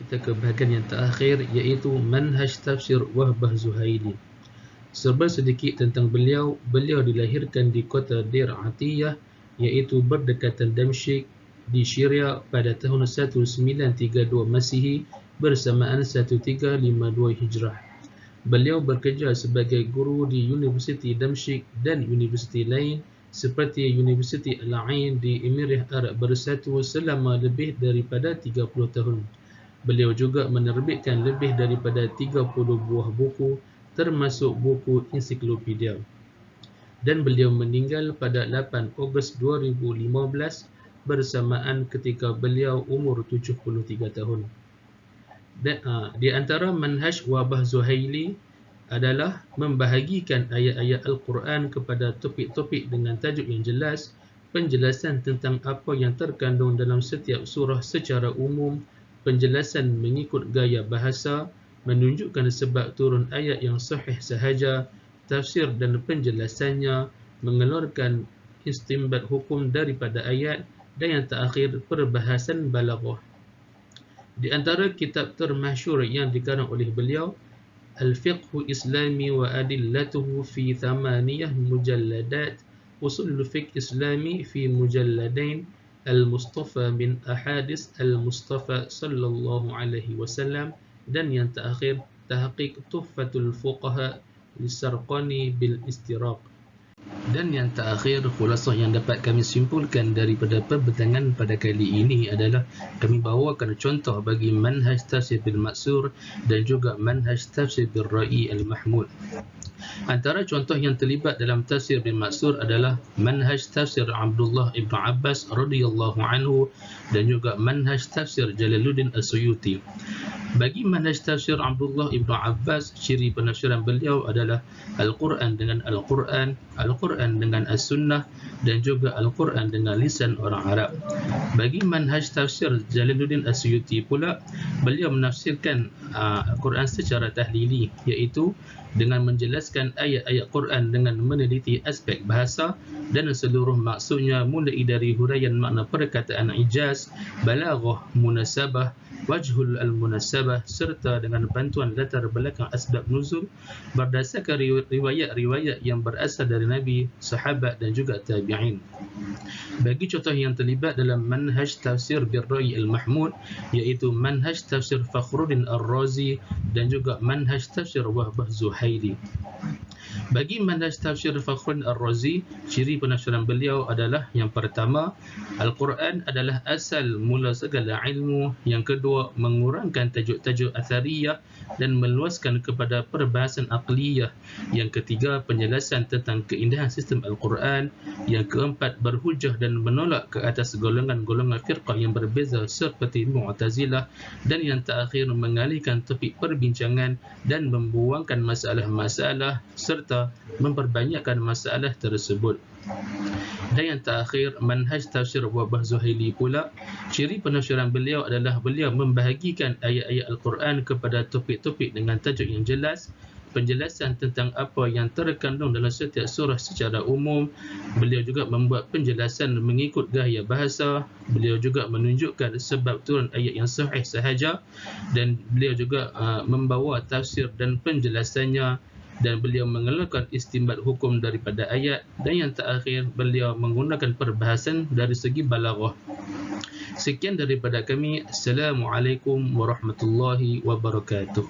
kita ke bahagian yang terakhir, iaitu manhaj tafsir Wahbah Zuhaili. Serba sedikit tentang beliau. Beliau dilahirkan di kota Dir Atiyah, iaitu berdekatan Damsyik di Syria pada tahun 1932 Masihi bersamaan 1352 Hijrah. Beliau bekerja sebagai guru di Universiti Damsyik dan universiti lain seperti Universiti Al-Ain di Emirat Arab Bersatu selama lebih daripada 30 tahun. Beliau juga menerbitkan lebih daripada 30 buah buku, termasuk buku ensiklopedia. Dan beliau meninggal pada 8 Ogos 2015 bersamaan ketika beliau umur 73 tahun. Di antara manhaj Wahbah Zuhaili adalah membahagikan ayat-ayat Al-Quran kepada topik-topik dengan tajuk yang jelas, penjelasan tentang apa yang terkandung dalam setiap surah secara umum, penjelasan mengikut gaya bahasa, menunjukkan sebab turun ayat yang sahih sahaja, tafsir dan penjelasannya, mengeluarkan istinbat hukum daripada ayat, dan yang terakhir perbahasan balaghah. Di antara kitab termasyhur yang dikarang oleh beliau, Al-Fiqhu Islami wa Adillatuhu fi 8 mujalladat, Usul Fiqh Islami fi mujalladain, Al-Mustafa min Ahadis Al-Mustafa sallallahu alaihi wasallam, dan yang terakhir Tahqiq Tuhfatul Fuqaha Lisarqani bil Istiraq. Dan yang terakhir, khulasah yang dapat kami simpulkan daripada perbincangan pada kali ini adalah kami bawakan contoh bagi manhaj tafsir bil Ma'sur dan juga manhaj tafsir bil Ra'i al-Mahmud. Antara contoh yang terlibat dalam tafsir bil Ma'sur adalah manhaj tafsir Abdullah ibn Abbas radhiyallahu anhu dan juga manhaj tafsir Jalaluddin As-Suyuti. Bagi manhaj tafsir Abdullah ibn Abbas, ciri penafsiran beliau adalah Al-Quran dengan Al-Quran, Al-Quran dengan As-Sunnah, dan juga Al-Quran dengan lisan orang Arab. Bagi manhaj tafsir Jalaluddin As-Suyuti pula, beliau menafsirkan Al-Quran secara tahlili, iaitu dengan menjelaskan ayat-ayat Quran dengan meneliti aspek bahasa dan seluruh maksudnya, mulai dari huraian makna perkataan ijaz, balaghah, munasabah, wajhul al-munasabah, serta dengan bantuan latar belakang asbab nuzul berdasarkan riwayat-riwayat yang berasal dari Nabi, sahabat dan juga tabi'in. Bagi contoh yang terlibat dalam manhaj tafsir bil Ra'i al-Mahmud, iaitu manhaj tafsir Fakhruddin Ar-Razi dan juga manhaj tafsir Wahbah Zuhaili. Bagi manhaj tafsir Fakhruddin Ar-Razi, ciri penafsiran beliau adalah yang pertama, Al-Quran adalah asal mula segala ilmu. Yang kedua, mengurangkan tajuk-tajuk athariyah dan meluaskan kepada perbahasan aqliyah. Yang ketiga, penjelasan tentang keindahan sistem Al-Quran. Yang keempat, berhujah dan menolak ke atas golongan-golongan firqah yang berbeza seperti Mu'tazilah. Dan yang terakhir, mengalihkan topik perbincangan dan membuangkan masalah-masalah serta memperbanyakkan masalah tersebut. Dan yang terakhir, manhaj tafsir Wahbah Zuhaili pula, ciri penafsiran beliau adalah beliau membahagikan ayat-ayat Al-Quran kepada topik-topik dengan tajuk yang jelas, penjelasan tentang apa yang terkandung dalam setiap surah secara umum. Beliau juga membuat penjelasan mengikut gaya bahasa. Beliau juga menunjukkan sebab turun ayat yang sahih sahaja, dan beliau juga membawa tafsir dan penjelasannya, dan beliau mengeluarkan istinbat hukum daripada ayat. Dan yang terakhir, beliau menggunakan perbahasan dari segi balaghah. Sekian daripada kami. Assalamualaikum warahmatullahi wabarakatuh.